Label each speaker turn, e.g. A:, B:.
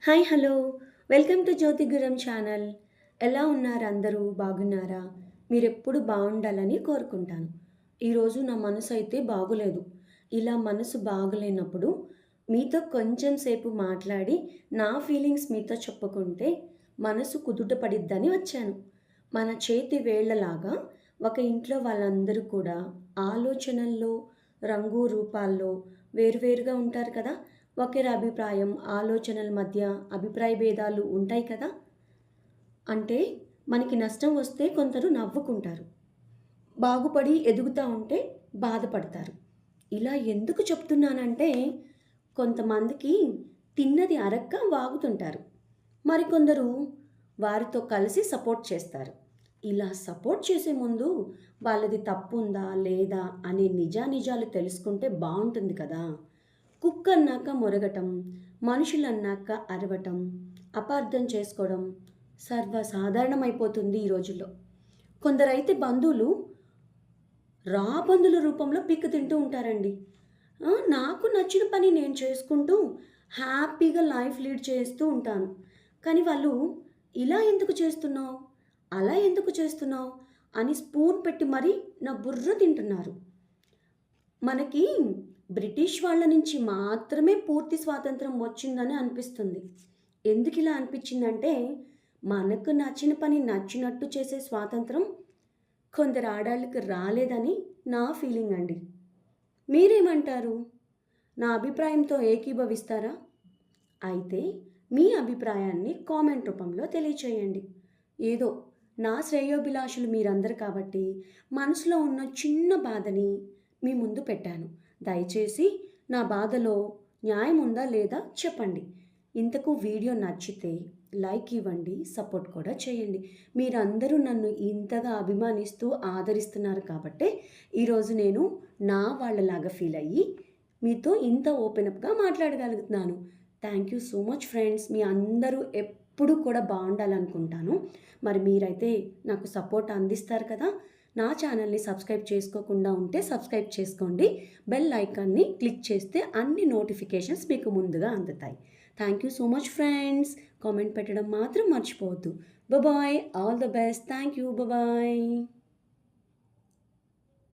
A: Hi hello welcome to Jyothiguram channel. ఎలా ఉన్నారు? అందరూ బాగున్నారా? మీరెప్పుడు బాగుండాలని కోరుకుంటాను. ఈరోజు నా మనసు అయితే బాగులేదు. ఇలా మనసు బాగలేనప్పుడు మీతో కొంచెం సేపు మాట్లాడి నా ఫీలింగ్స్ మీతో చెప్పుకుంటే మనసు కుదుట పడిద్దని వచ్చాను. మన చేతి వేళ్లలాగా ఒక ఇంట్లో వాళ్ళందరూ కూడా ఆలోచనల్లో, రంగు రూపాల్లో వేరువేరుగా ఉంటారు కదా. ఒకరి అభిప్రాయం, ఆలోచనల మధ్య అభిప్రాయ భేదాలు ఉంటాయి కదా. అంటే మనకి నష్టం వస్తే కొందరు నవ్వుకుంటారు, బాగుపడి ఎదుగుతూ ఉంటే బాధపడతారు. ఇలా ఎందుకు చెప్తున్నానంటే, కొంతమందికి తిన్నది అరక్క వాగుతుంటారు, మరికొందరు వారితో కలిసి సపోర్ట్ చేస్తారు. ఇలా సపోర్ట్ చేసే ముందు వాళ్ళది తప్పు ఉందా లేదా అనే నిజానిజాలు తెలుసుకుంటే బాగుంటుంది కదా. కుక్క అన్నాక మొరగటం, మనుషులన్నాక అరవటం, అపార్థం చేసుకోవడం సర్వసాధారణమైపోతుంది ఈ రోజుల్లో. కొందరైతే బంధువులు రాబందుల రూపంలో పిక్క తింటూ ఉంటారండి. నాకు నచ్చిన పని నేను చేసుకుంటూ హ్యాపీగా లైఫ్ లీడ్ చేస్తూ ఉంటాను, కానీ వాళ్ళు ఇలా ఎందుకు చేస్తున్నావు, అలా ఎందుకు చేస్తున్నావు అని స్పూన్ పెట్టి మరీ నా బుర్ర తింటున్నారు. మనకి బ్రిటిష్ వాళ్ళ నుంచి మాత్రమే పూర్తి స్వాతంత్రం వచ్చిందని అనిపిస్తుంది. ఎందుకు ఇలా అనిపించిందంటే, మనకు నచ్చిన పని నచ్చినట్టు చేసే స్వాతంత్రం కొందరు ఆడాళ్ళకి రాలేదని నా ఫీలింగ్ అండి. మీరేమంటారు? నా అభిప్రాయంతో ఏకీభవిస్తారా? అయితే మీ అభిప్రాయాన్ని కామెంట్ రూపంలో తెలియచేయండి. ఏదో నా శ్రేయోభిలాషులు మీరందరు కాబట్టి మనసులో ఉన్న చిన్న బాధని మీ ముందు పెట్టాను. దయచేసి నా బాధలో న్యాయం ఉందా లేదా చెప్పండి. ఇంతకు వీడియో నచ్చితే లైక్ ఇవ్వండి, సపోర్ట్ కూడా చేయండి. మీరందరూ నన్ను ఇంతగా అభిమానిస్తూ ఆదరిస్తున్నారు కాబట్టే ఈరోజు నేను నా వాళ్ళలాగా ఫీల్ అయ్యి మీతో ఇంత ఓపెన్ అప్గా మాట్లాడగలుగుతున్నాను. Thank you so much friends. మీ అందరూ ఎప్పుడు కూడా బాగుండాలనుకుంటాను. మరి మీరైతే నాకు సపోర్ట్ అందిస్తారు కదా. నా ఛానల్ని సబ్స్క్రైబ్ చేసుకోకుండా ఉంటే సబ్స్క్రైబ్ చేసుకోండి. బెల్ ఐకాన్ని క్లిక్ చేస్తే అన్ని నోటిఫికేషన్స్ మీకు ముందుగా అందుతాయి. Thank you so much friends. Comment పెట్టడం మాత్రం మర్చిపోవద్దు. Bye, all the best. Thank you, bye.